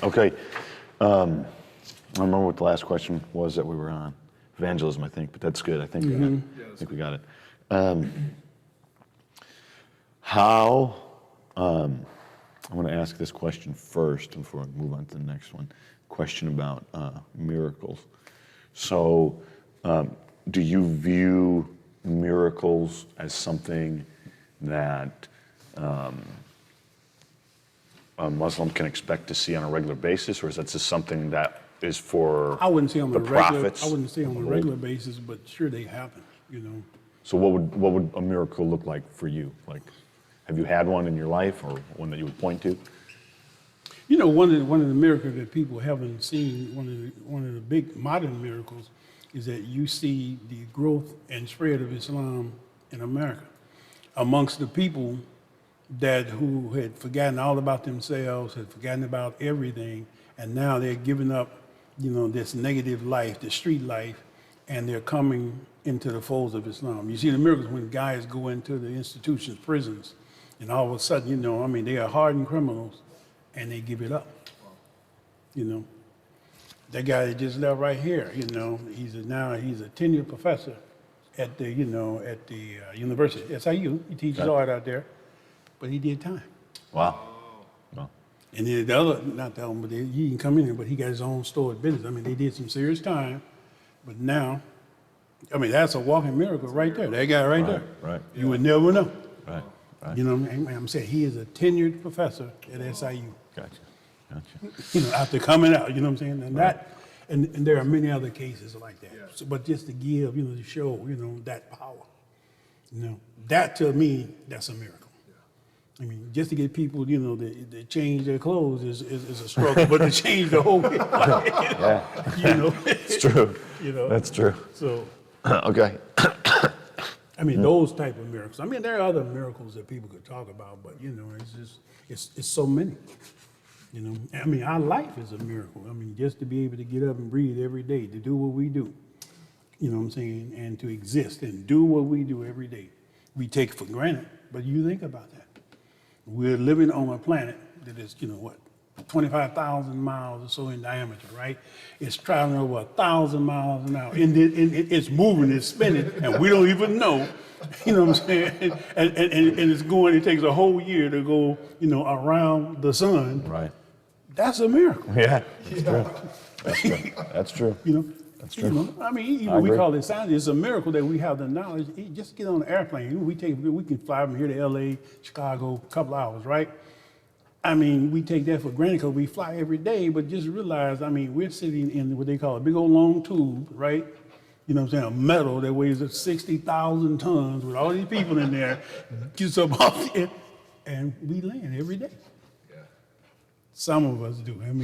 Okay. I remember what the last question was that we were on. Evangelism, I think, but that's good. I think we got it. How? I want to ask this question first before I move on to the next one. Question about miracles. So, do you view miracles as something that a Muslim can expect to see on a regular basis, or is that just something that is for I wouldn't say on the a regular. prophets? I wouldn't say on a regular basis, but sure they happen. You know. So what would a miracle look like for you? Like, have you had one in your life, or one that you would point to? You know, one of the miracles that people haven't seen, one of the big modern miracles, is that you see the growth and spread of Islam in America amongst the people who had forgotten all about themselves, had forgotten about everything, and now they're giving up, you know, this negative life, the street life, and they're coming into the folds of Islam. You see the miracles when guys go into the institutions, prisons, and all of a sudden, you know, I mean, they are hardened criminals, and they give it up. You know, that guy that just left right here, you know, he's a tenured professor at the university, SIU. He teaches art out there, but he did time. Wow. Wow. And then the other, not the other, but he can come in here, but he got his own store at business. I mean, they did some serious time, but now, I mean, that's a walking miracle right there. That guy right there. Right. You would never know. Right. Right. You know what I'm saying? He is a tenured professor at SIU. Gotcha. You know, after coming out, you know what I'm saying? And and there are many other cases like that. So, but just to give, you know, to show, you know, that power. You know, that to me, that's a miracle. I mean, just to get people, you know, to change their clothes is a struggle, but to change the whole, you know, It's true. You know, That's true. So, Okay. I mean, those type of miracles. I mean, there are other miracles that people could talk about, but you know, it's so many. You know, I mean, our life is a miracle. I mean, just to be able to get up and breathe every day, to do what we do. You know what I'm saying? And to exist and do what we do every day. We take for granted, but you think about that. We're living on a planet that is, you know what, 25,000 miles or so in diameter, right? It's traveling over 1,000 miles an hour. And it's moving, it's spinning, and we don't even know. You know what I'm saying? And it's going, it takes a whole year to go, you know, around the sun. Right. That's a miracle. Yeah. That's true. That's true. That's true. You know? That's true. You know, I mean, even we call it science. It's a miracle that we have the knowledge. Just get on an airplane. We can fly from here to LA, Chicago, a couple hours, right? I mean, we take that for granted because we fly every day, but just realize, I mean, we're sitting in what they call a big old long tube, right? You know what I'm saying? A metal that weighs 60,000 tons with all these people in there, gets up off it, and we land every day. Some of us do. I mean,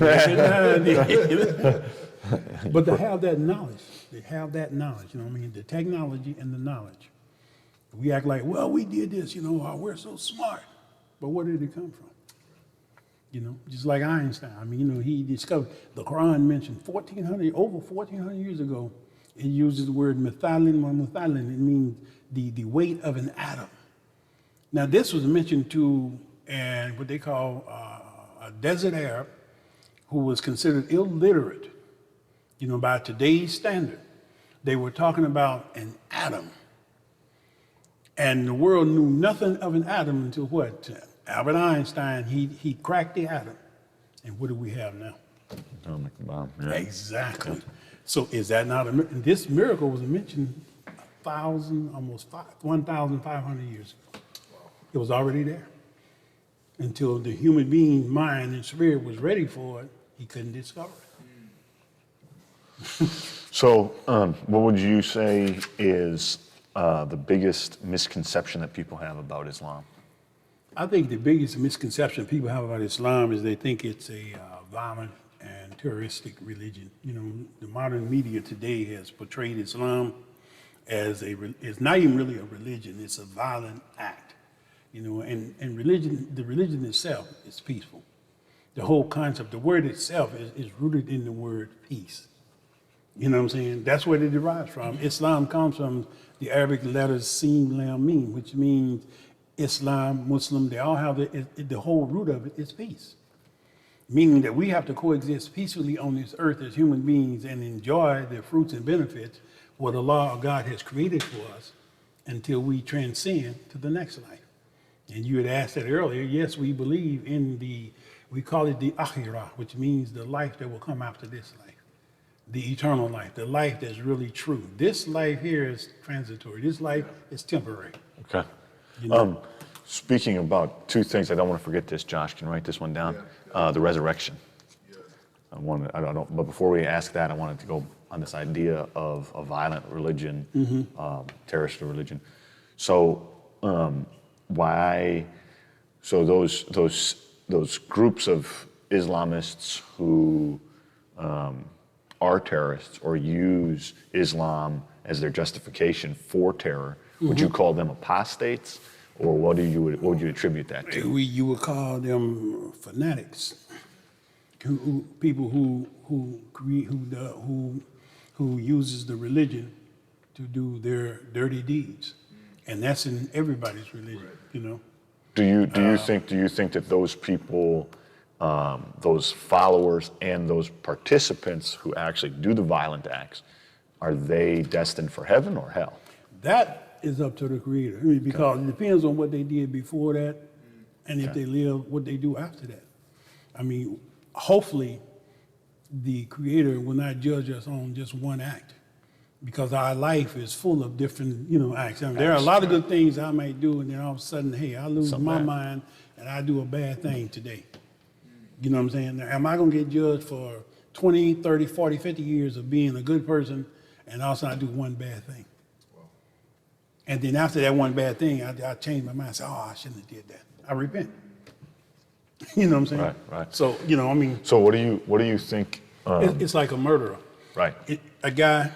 but to have that knowledge, you know what I mean? The technology and the knowledge. We act like, well, we did this, you know, we're so smart. But where did it come from? You know, just like Einstein. I mean, you know, he discovered, the Quran mentioned over 1,400 years ago, it uses the word methylene or methylene. It means the weight of an atom. Now, this was mentioned to what they call a desert Arab who was considered illiterate, you know, by today's standard. They were talking about an atom. And the world knew nothing of an atom until what? Albert Einstein, he cracked the atom. And what do we have now? Atomic bomb. Yeah. Exactly. So is that not this miracle was mentioned 1,500 years ago. It was already there. Until the human being mind and spirit was ready for it, he couldn't discover it. So, what would you say is the biggest misconception that people have about Islam? I think the biggest misconception people have about Islam is they think it's a violent and terroristic religion. You know, the modern media today has portrayed Islam as it's not even really a religion, it's a violent act. You know, and the religion itself is peaceful. The whole concept, the word itself is rooted in the word peace. You know what I'm saying? That's where it derives from. Islam comes from the Arabic letters Sin, Lam, Mim, which means Islam, Muslim, they all have the whole root of it is peace. meaning that we have to coexist peacefully on this earth as human beings and enjoy the fruits and benefits what Allah or God has created for us until we transcend to the next life. And you had asked that earlier. Yes, we believe in we call it the akhirah, which means the life that will come after this life, the eternal life, the life that's really true. This life here is transitory. This life is temporary. Okay. You know? Speaking about two things, I don't want to forget this. Josh can write this one down. The resurrection. I don't know, but before we ask that, I wanted to go on this idea of a violent religion, terrorist religion. So why? So those groups of Islamists who are terrorists or use Islam as their justification for terror, would you call them apostates, or what would you attribute that to? You would call them fanatics, people who uses the religion to do their dirty deeds, and that's in everybody's religion, you know. Do you think that those people, those followers and those participants who actually do the violent acts, are they destined for heaven or hell? That is up to the Creator. I mean, because it depends on what they did before that, and if they live, what they do after that. I mean, hopefully, the Creator will not judge us on just one act, because our life is full of different, acts. I mean, there are a lot of good things I might do, and then all of a sudden, hey, I lose my mind, and I do a bad thing today. You know what I'm saying? Now, am I going to get judged for 20, 30, 40, 50 years of being a good person, and all of a sudden I do one bad thing? And then after that one bad thing, I change my mind and say, oh, I shouldn't have did that. I repent. You know what I'm saying? Right. So, I mean. So what do you think? It's like a murderer. Right. A guy,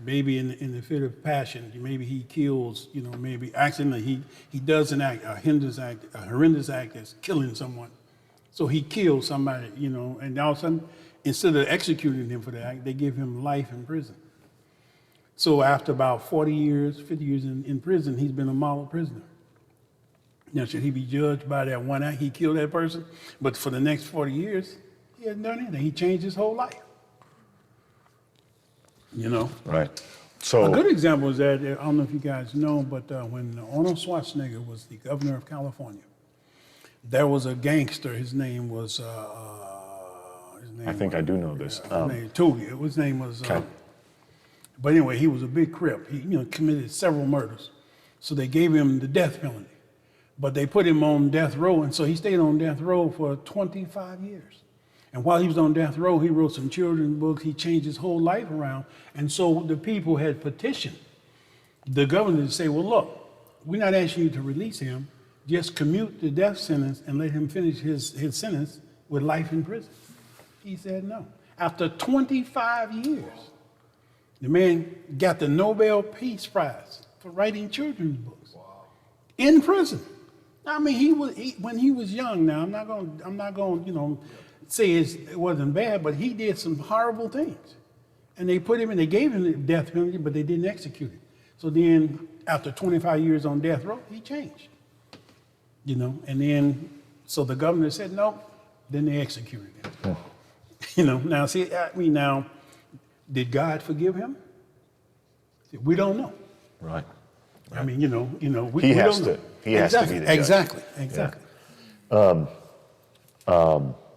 maybe in the fit of passion, maybe he kills, maybe accidentally, he does an act, a horrendous act that's killing someone. So he kills somebody, and all of a sudden, instead of executing him for the act, they give him life in prison. So after about 40 years, 50 years in prison, he's been a model prisoner. Now, should he be judged by that one act? He killed that person, but for the next 40 years, he hasn't done anything. He changed his whole life. Right. So a good example is that, I don't know if you guys know, but when Arnold Schwarzenegger was the governor of California, there was a gangster. His name was. I think I do know this. His name was. But anyway, he was a big Crip. He committed several murders. So they gave him the death penalty. But they put him on death row, and so he stayed on death row for 25 years. And while he was on death row, he wrote some children's books. He changed his whole life around. And so the people had petitioned the governor to say, well, look, we're not asking you to release him. Just commute the death sentence and let him finish his sentence with life in prison. He said no. After 25 years, the man got the Nobel Peace Prize for writing children's books. Wow. In prison. I mean, when he was young. Now, I'm not going, say it wasn't bad, but he did some horrible things, and they gave him the death penalty, but they didn't execute it. So then, after 25 years on death row, he changed. And then so the governor said no, then they executed him. Now see, now. Did God forgive him? We don't know. Right. I mean, we he has don't to. know. He has to be the judge. Exactly.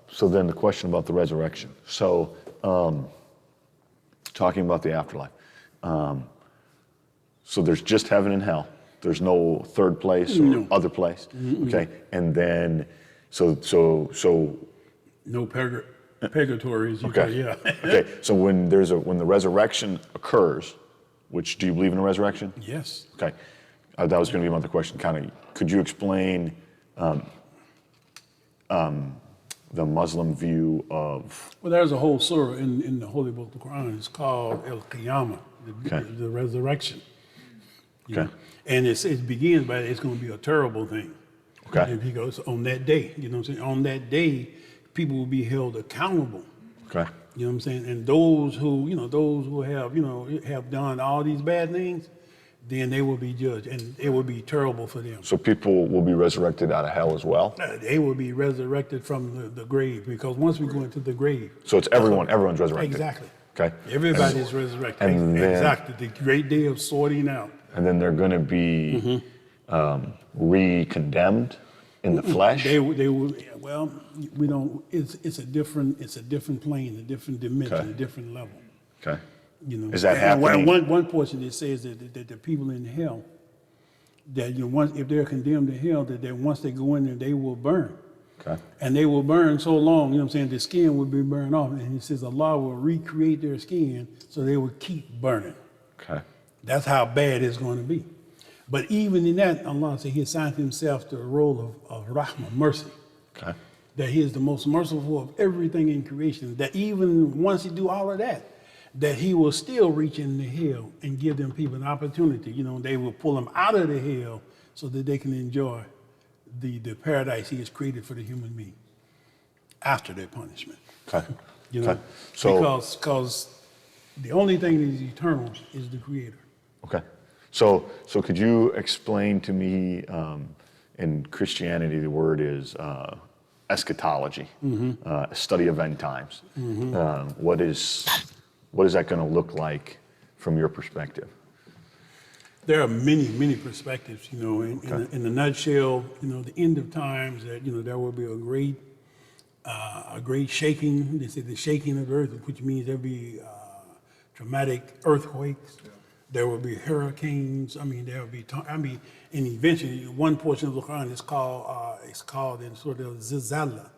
So then the question about the resurrection. So talking about the afterlife. So there's just heaven and hell. There's no third place or other place. Mm-hmm. Okay. And then so no purgatory, as you call it, yeah. Okay, so when the resurrection occurs, which, do you believe in a resurrection? Yes. Okay, that was going to be my other question. Could you explain the Muslim view of? Well, there's a whole surah in the Holy Book, the Quran. It's called El Qiyamah, the resurrection. Okay. And it begins by it's going to be a terrible thing. Okay. And he goes on that day. You know what I'm saying? On that day, people will be held accountable. Okay. You know what I'm saying? And those who have done all these bad things, then they will be judged, and it will be terrible for them. So people will be resurrected out of hell as well? They will be resurrected from the grave, because once we go into the grave. So it's everyone's resurrected? Exactly. Okay. Everybody is resurrected. And then, exactly. The great day of sorting out. And then they're going to be re-condemned in the flesh? They will. Well, we don't. It's a different plane, a different dimension, Okay. a different level. Okay. You know, Is that and happening? One portion it says that the people in hell, that once if they're condemned to hell, that once they go in there, they will burn. Okay. And they will burn so long, you know what I'm saying, the skin will be burned off. And he says Allah will recreate their skin so they will keep burning. Okay. That's how bad it's going to be. But even in that, Allah said he assigned himself to a role of rahmah, mercy. Okay. That he is the most merciful of everything in creation. That even once he do all of that, that he will still reach into hell and give them people an opportunity. You know, they will pull them out of the hell so that they can enjoy the paradise he has created for the human being after their punishment. Okay. You know, Okay. So, because the only thing that is eternal is the Creator. okay. So could you explain to me, in Christianity, the word is eschatology, study of end times. What is that going to look like from your perspective? There are many perspectives, you know, in a nutshell, you know, the end of times that, you know, there will be a great shaking. They say the shaking of the earth, which means there'll be dramatic earthquakes. Yeah. There will be hurricanes. I mean, there will be, and eventually one portion of the Quran is called in sort of zilzala.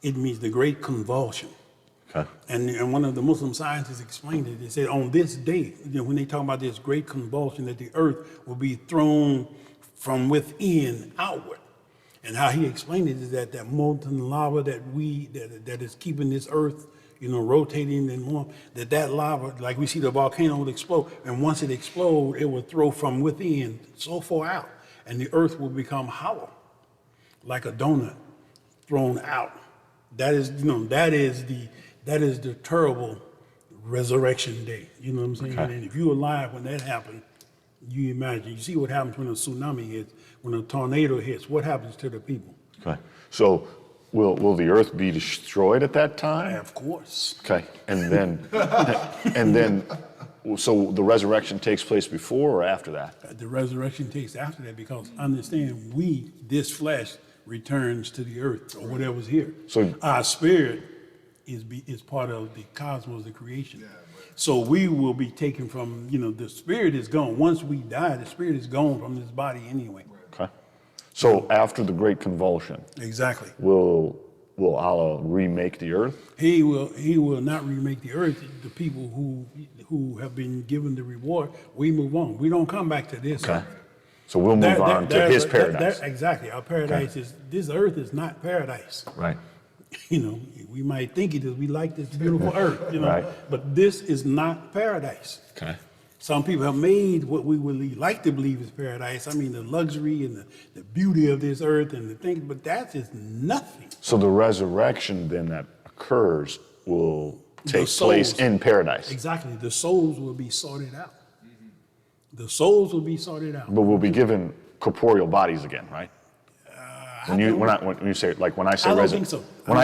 It means the great convulsion. Okay. And one of the Muslim scientists explained it. They said on this day, you know, when they talk about this great convulsion, that the earth will be thrown from within outward. And how he explained it is that molten lava that is keeping this earth, you know, rotating and warm, that lava, like we see the volcano will explode, and once it explodes, it will throw from within so far out, and the earth will become hollow, like a donut thrown out. That is, you know, that is the terrible resurrection day. You know what I'm saying? Okay. And if you're alive when that happened, you imagine. You see what happens when a tsunami hits, when a tornado hits. What happens to the people? Okay. So will the earth be destroyed at that time? Of course. Okay. And then, so the resurrection takes place before or after that? The resurrection takes after that, because understand, this flesh returns to the earth or whatever's here. So our spirit is part of the cosmos, the creation. Yeah, so we will be taken from, you know, the spirit is gone. Once we die, the spirit is gone from this body anyway. Okay. So after the great convulsion, exactly, will Allah remake the earth? He will not remake the earth. The people who have been given the reward, we move on. We don't come back to this. Okay. So we'll move on to his paradise. Exactly. Our paradise is, this earth is not paradise. Right. You know, we might think it is. We like this beautiful earth, you know, right. But this is not paradise. Okay. Some people have made what we would like to believe is paradise. I mean, the luxury and the beauty of this earth and the things, but that is nothing. So the resurrection then that occurs will take place in paradise. Exactly. The souls will be sorted out. The souls will be sorted out. But we'll be given corporeal bodies again, right? When you say, like, when I say I don't think so. when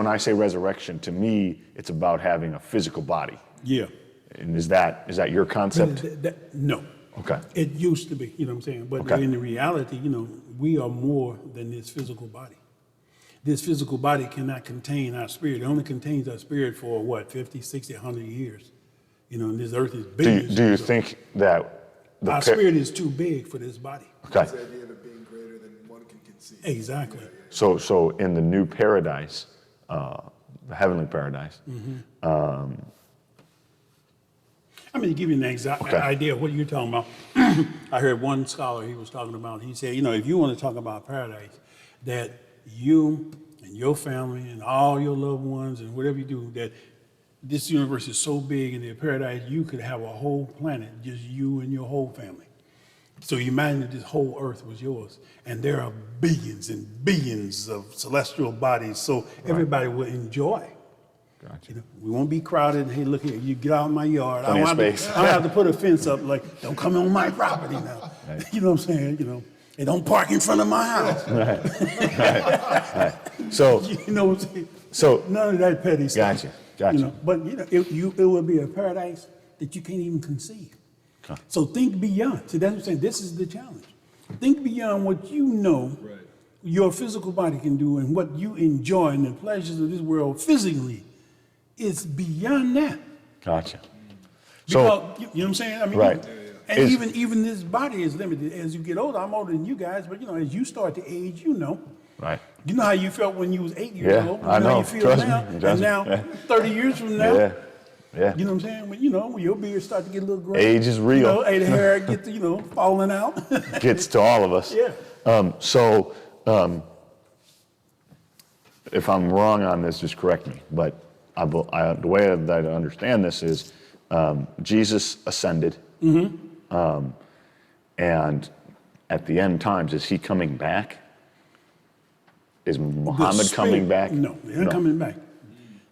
I say resurrection, to me it's about having a physical body. Yeah. And is that your concept? No. Okay. It used to be, you know what I'm saying? But Okay. in the reality, you know, we are more than this physical body. This physical body cannot contain our spirit. It only contains our spirit for what, 50, 60, 100 years. You know, and this earth is big. Do you think that our spirit is too big for this body? Okay. It's the idea of being greater than one can conceive. Exactly. So in the new paradise, the heavenly paradise, I'm going to give you an exact Okay. idea of what you're talking about. I heard one scholar, he was talking about, he said, you know, if you want to talk about paradise, that you and your family and all your loved ones and whatever you do, that this universe is so big, and in paradise, you could have a whole planet, just you and your whole family. So you imagine that this whole earth was yours, and there are billions and billions of celestial bodies, so everybody will enjoy. Gotcha. You know, we won't be crowded. Hey, look here, you get out of my yard. Plenty of I space. don't have to put a fence up like, don't come on my property now. Right. You know what I'm saying? You know, they don't park in front of my house. So, You know what I'm saying? so None of that petty stuff. Gotcha. You know, but you know, it would be a paradise that you can't even conceive. Okay. So think beyond. See, that's what I'm saying. This is the challenge. Think beyond what you know your physical body can do and what you enjoy and the pleasures of this world physically. It's beyond that. Gotcha. Because, So, you know what I'm saying? I mean, right. and Is- even this body is limited. As you get older, I'm older than you guys, but you know, as you start to age, you know. right. You know how you felt when you was 8 years Yeah, old. You I know. how you feel Trust me. now. Trust And me. now, Yeah. 30 years from now, Yeah. Yeah. you know what I'm saying? When, you know, when your beard start to get a little gray. Age is real. You know, hey, the hair get to, you know, falling out. Gets to all of us. Yeah. So, if I'm wrong on this, just correct me. But the way that I understand this is Jesus ascended. And at the end times, is he coming back? Is The Muhammad coming spirit- back? No, they're not coming back.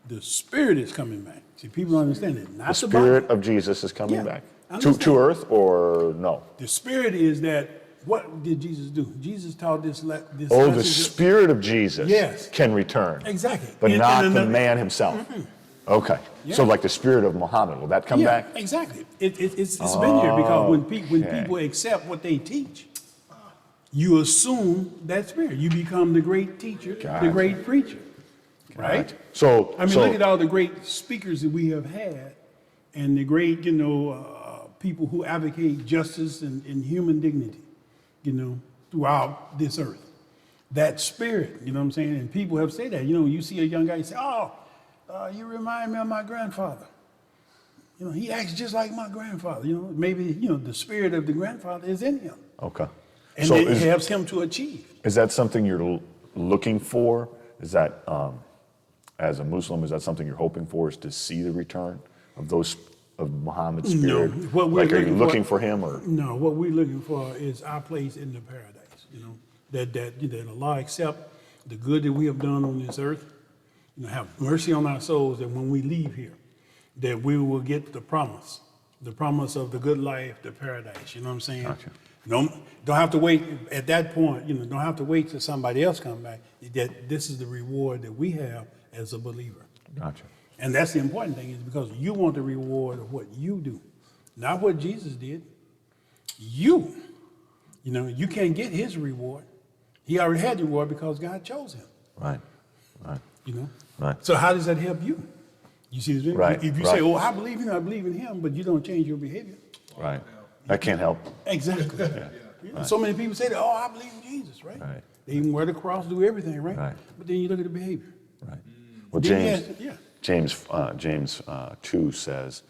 The spirit is coming back. See, people understand it. Not The the body. spirit of Jesus is coming Yeah, back. I To understand. earth or no? The spirit is that, what did this do? Jesus taught this Oh, the message- spirit of Jesus Yes. can return. Exactly. But In not the another- man himself. Okay. Yeah. So like the spirit of Muhammad, will that come Yeah, back? exactly. It's been here because when Okay. people accept what they teach, you assume that spirit. You become the great teacher, Gotcha. the great preacher, right? Gotcha. So, I mean, look at all the great speakers that we have had, and the great, you know, people who advocate justice and human dignity, you know, throughout this earth. That spirit, you know what I'm saying? And people have said that. You know, you see a young guy, you say, "Oh, you remind me of my grandfather." You know, he acts just like my grandfather. You know, maybe, you know, the spirit of the grandfather is in him. okay. And So it is, helps him to achieve. is that something you're looking for? Is that, as a Muslim, is that something you're hoping for, is to see the return of those, of Muhammad's No, spirit? what we're Like, are you looking for- looking for him or? No, what we're looking for is our place in the paradise, you know, that Allah accept the good that we have done on this earth, you know, have mercy on our souls, that when we leave here, that we will get the promise of the good life, the paradise, you know what I'm saying? Gotcha. Don't have to wait at that point, you know, don't have to wait till somebody else come back. That this is the reward that we have as a believer. Gotcha. And that's the important thing, is because you want the reward of what you do, not what Jesus did. You know, you can't get his reward. He already had the reward because God chose him, Right. Right. you know? Right. So how does that help you? You see what I'm saying? Right, If you right. say, oh, I believe in him, but you don't change your behavior. Right. That can't help. Exactly. Yeah. So many people say that, oh, I believe in Jesus, right? Right. They even wear the cross, do everything, right? Right. But then you look at the behavior. Right. Well, Then James, yeah. James 2 says,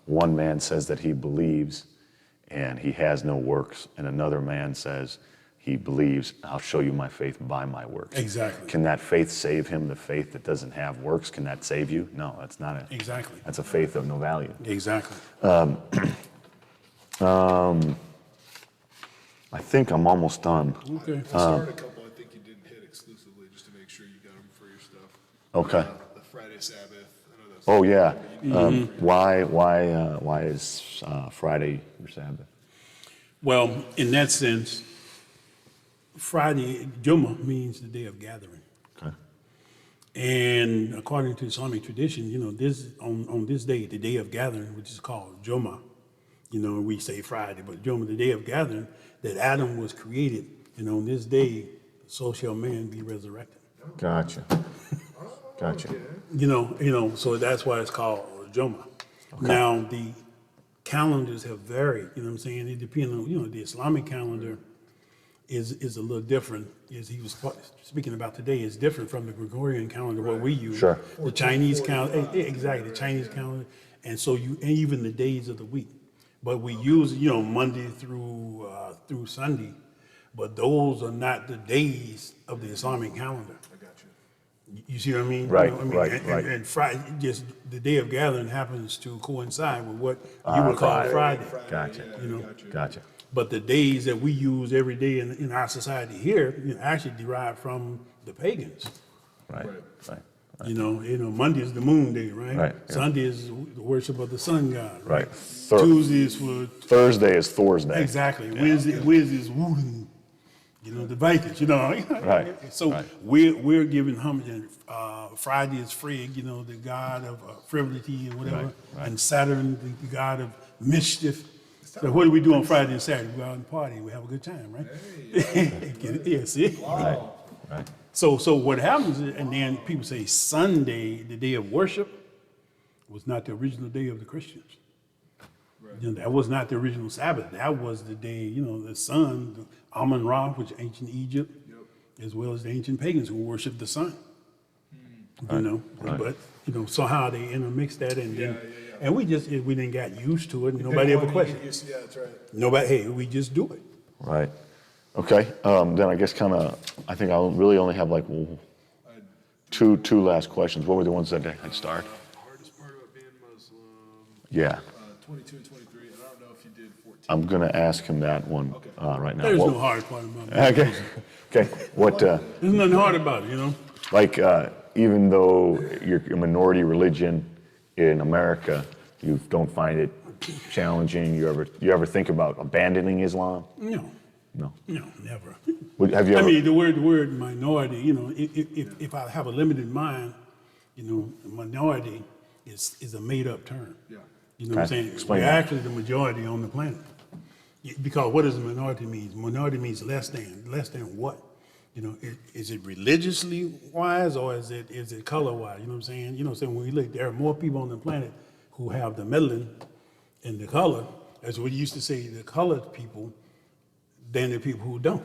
one man says that he believes and he has no works, and another man says he believes, I'll show you my faith by my works. Exactly. Can that faith save him? The faith that doesn't have works, can that save you? No, that's not it. Exactly. That's a faith of no value. Exactly. I think I'm almost done. Okay. I started a couple I think you didn't hit exclusively, just to make sure you got them for your stuff. Okay. The Friday Sabbath. I know that's Oh yeah. Why is Friday your Sabbath? Well, in that sense, Friday, Jummah, means the day of gathering. Okay. And according to Islamic tradition, you know, this on this day, the day of gathering, which is called Jummah, you know, we say Friday, but Jummah, the day of gathering, that Adam was created, and on this day, so shall man be resurrected. Gotcha. Gotcha. You know, so that's why it's called Jummah. Now, the calendars have varied, you know what I'm saying? It depends on, you know, the Islamic calendar is a little different, as he was speaking about today, is different from the Gregorian calendar, what we use. Sure. The Chinese calendar, exactly, the Chinese calendar, and so and even the days of the week. But we use, you know, Monday through Sunday, but those are not the days of the Islamic calendar. I got you. You see what I mean? Right, You know, I mean, right, and, right. And Friday, just the day of gathering happens to coincide with what you would call Friday. Gotcha. You know, Gotcha. but the days that we use every day in our society here, you know, actually derive from the pagans. Right. Right. Right. You know, Monday is the moon day, right? Right, yeah. Sunday is the worship of the sun god. Right. Tuesday is for Thursday is Thor's Day. exactly. Wednesday is Wooden. You know, the Vikings. You know. Right, So right. we're giving homage. And Friday is Frigg, you know, the god of frivolity and whatever, Right. and Saturn, the god of mischief. So what do we do on Friday and Saturday? We go out and party. We have a good time, right? Yeah, see? Right. Right. So what happens is, and then people say Sunday, the day of worship, was not the original day of the Christians. Right. You know, that was not the original Sabbath. That was the day, you know, the sun, the Amun-Ra, which is ancient Egypt, as well as the ancient pagans who worshiped the sun. You know, Right. but you know, somehow they intermixed that, and then, and we didn't got used to it. And nobody ever questioned. Yeah, that's right. Nobody, hey, we just do it. Right. Okay. Then I guess I think I'll really only have like two last questions. What were the ones that I'd start? Hardest part about being Muslim, Yeah. 22 and 23, and I don't know if you did 14. I'm going to ask him that one right now. There's What- no hard part about it. Okay. Okay. What, There's nothing hard about it, you know. like, even though you're a minority religion in America, you don't find it challenging? You ever think about abandoning Islam? No, No. never. Have you I ever? mean, the word minority, you know, if I have a limited mind, you know, minority is a made-up term. Yeah. You know what I'm Okay, saying? explain We're that. actually the majority on the planet. Because what does a minority mean? Minority means less than. Less than what? You know, is it religiously wise or is it color wise? You know what I'm saying? You know what I'm saying? When we look, there are more people on the planet who have the melanin and the color, as we used to say, the colored people, than the people who don't.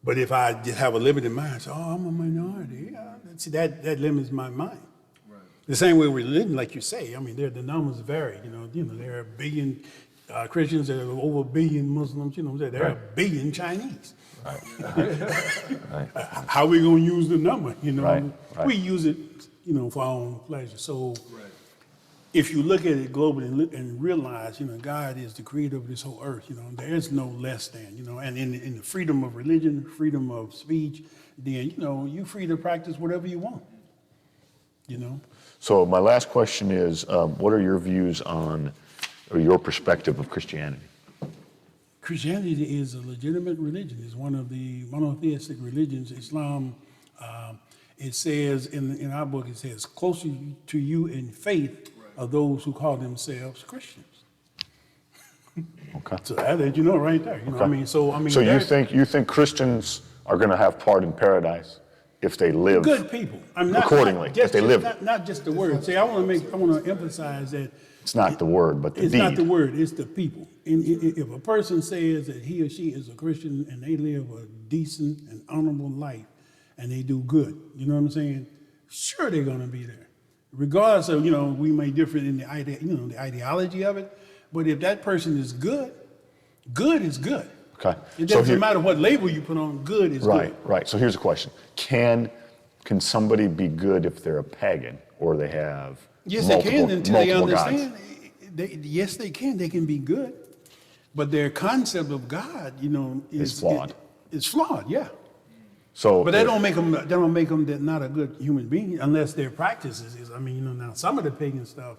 But if I just have a limited mind, say, oh, I'm a minority, yeah, see, that limits my mind. Right. The same way with religion, like you say, I mean, the numbers vary. You know, there are a billion Christians, there are over a billion Muslims. You know, there are a billion Chinese. Right. How are we going to use the number? You know, Right. we use it, you know, for our own pleasure. So Right. if you look at it globally and realize, you know, God is the creator of this whole earth, you know, there is no less than, you know, and in the freedom of religion, freedom of speech, then, you know, you're free to practice whatever you want, you know. So my last question is, what are your views on, or your perspective of Christianity? Christianity is a legitimate religion. It's one of the monotheistic religions. Islam, it says in our book, it says, closer to you in faith are those who call themselves Christians. Okay. So that let you know right there. You know, Okay. I mean, so So there's you think Christians are going to have part in paradise if they live good people. I'm not accordingly, not just, if they live? not just the word. See, I want to emphasize that It's not the word, but the it's deed. not the word, it's the people. And if a person says that he or she is a Christian and they live a decent and honorable life and they do good, you know what I'm saying? Sure, they're going to be there. Regardless of, you know, we may differ in the idea, you know, the ideology of it, but if that person is good, good is good. Okay. It So doesn't here- matter what label you put on, good is Right, good. right. So here's a question. Can somebody be good if they're a pagan or they have Yes, multiple, they can until they multiple gods? understand. Yes, they can. They can be good, but their concept of God, you know, Is flawed. It's flawed, yeah. So, But that don't make them. That don't make them not a good human being unless their practices is. I mean, you know, now some of the pagan stuff.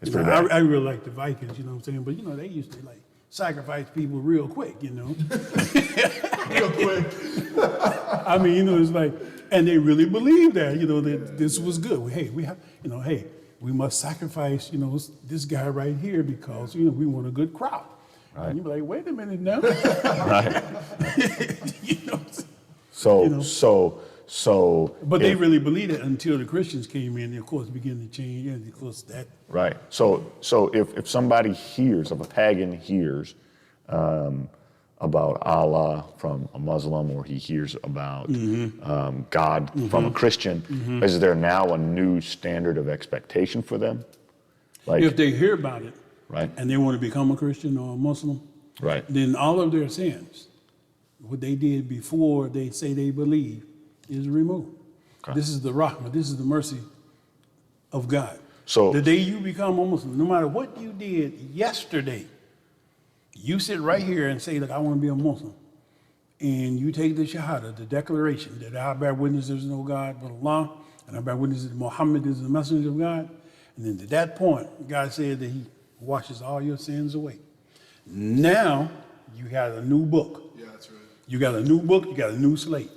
It's You know, pretty bad. I really like the Vikings. You know what I'm saying? But you know, they used to like sacrifice people real quick. You know, real quick. I mean, you know, it's like, and they really believe that. You know, that this was good. Hey, we have. You know, hey, we must sacrifice. You know, this guy right here because you know we want a good crop. Right. And you be like, wait a minute now. right. You know. So, You know. so. But they if- really believed it until the Christians came in, and of course began to change. And of course that Right. So if somebody hears, if a pagan hears about Allah from a Muslim, or he hears about God from a Christian, is there now a new standard of expectation for them? Like, if they hear about it, right, and they want to become a Christian or a Muslim, right, then all of their sins, what they did before they say they believe, is removed. Okay. This is the rahmah. This is the mercy of God. So- the day you become a Muslim, no matter what you did yesterday, you sit right here and say, look, I want to be a Muslim. And you take the Shahada, the declaration that I bear witness there's no God but Allah, And everybody witnesses Muhammad is the messenger of God. And then at that point, God said that he washes all your sins away. Now, you got a new book. Yeah, that's right. You got a new book, you got a new slate.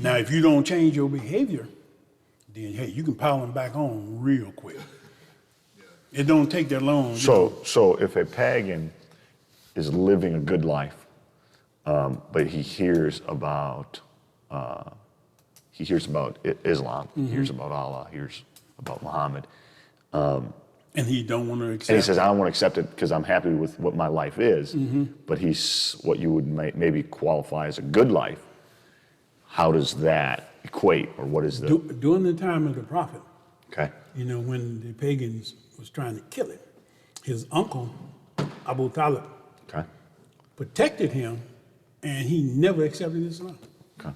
Now, if you don't change your behavior, then, hey, you can pile them back on real quick. It don't take that long. So if a pagan is living a good life, but he hears about Islam, he hears about Allah, he hears about Muhammad, And he don't want to accept and he says, I don't want to accept it because I'm happy with what my life is, but he's what you would maybe qualify as a good life. How does that equate, or what is the... During the time of the prophet, Okay. you know, when the pagans was trying to kill him, his uncle, Abu Talib, Okay. protected him, and he never accepted Islam. Okay.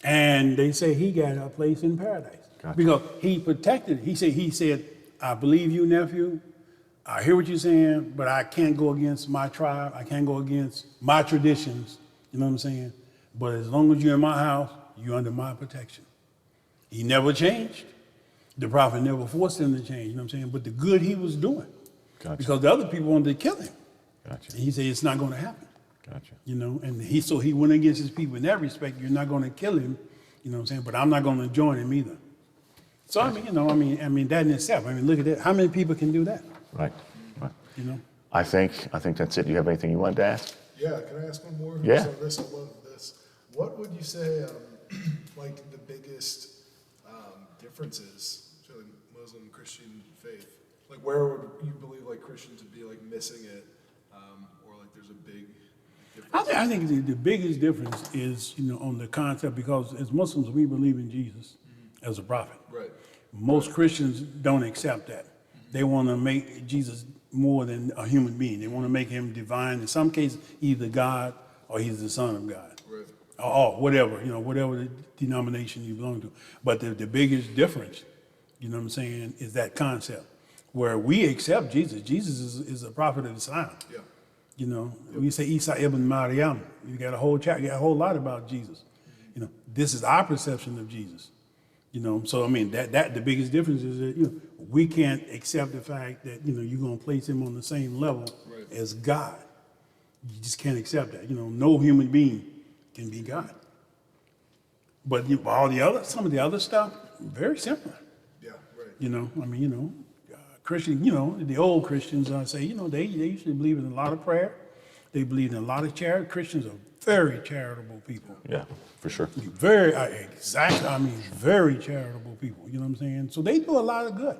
And they say he got a place in paradise. Gotcha. Because he protected, he said, I believe you, nephew. I hear what you're saying, but I can't go against my tribe. I can't go against my traditions. You know what I'm saying? But as long as you're in my house, you're under my protection. He never changed. The prophet never forced him to change, you know what I'm saying? But the good he was doing. Gotcha. Because the other people wanted to kill him. Gotcha. And he said, it's not going to happen. Gotcha. You know, and he went against his people in that respect. You're not going to kill him, you know what I'm saying? But I'm not going to join him either. So, I mean, you know, I mean, that in itself, I mean, look at that. How many people can do that? Right. Right. You know? I think that's it. Do you have anything you wanted to ask? Yeah, can I ask one more? Yeah. So this, I love this. What would you say, like the biggest differences between Muslim, Christian faith? Like where would you believe like Christians would be like missing it, or like there's a big difference? I think the biggest difference is, you know, on the concept, because as Muslims, we believe in Jesus as a prophet. Right. Most Christians don't accept that. They want to make Jesus more than a human being. They want to make him divine. In some cases, either God or he's the Son of God. Right. Or whatever, you know, whatever the denomination you belong to. But the biggest difference, you know what I'm saying, is that concept where we accept Jesus. Jesus is a prophet of Islam. Yeah. You know, we say Isa ibn Maryam. You got a whole chapter, you got a whole lot about Jesus. You know, this is our perception of Jesus. You know, so I mean that the biggest difference is that, you know, we can't accept the fact that, you know, you're gonna place him on the same level Right. as God. You just can't accept that. You know, no human being can be God. But some of the other stuff, very similar. Yeah. Right. You know, I mean, you know, Christian, you know, the old Christians, I say, you know, they usually believe in a lot of prayer. They believe in a lot of charity. Christians are very charitable people. Yeah, for sure. Very, very charitable people. You know what I'm saying? So they do a lot of good.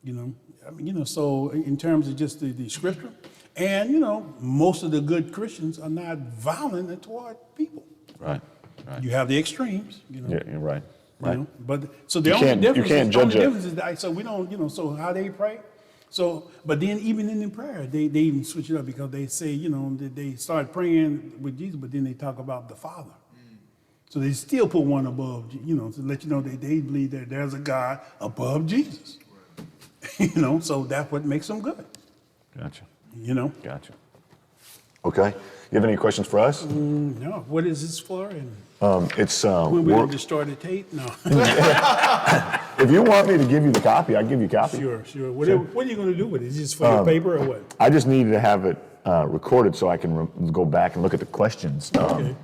You know, I mean, you know, so in terms of just the scripture, and, you know, most of the good Christians are not violent toward people. Right. Right. You have the extremes, you know. Yeah, you're right. You Right. know, but so the You only can't- difference, you can't judge is that so we don't, you know, so how they pray. So, but then even in the prayer, they even switch it up because they say, you know, they start praying with Jesus, but then they talk about the Father. So they still put one above, you know, to let you know that they believe that there's a God above Jesus. You know, so that's what makes them good. Gotcha. You know. Gotcha. Okay. You have any questions for us? No. What is this for? And It's when we work- destroy the tape? No. if you want me to give you the copy, I'll give you a copy. Sure. What are you going to do with it? Is this for your paper or what? I just needed to have it recorded so I can go back and look at the questions. Okay.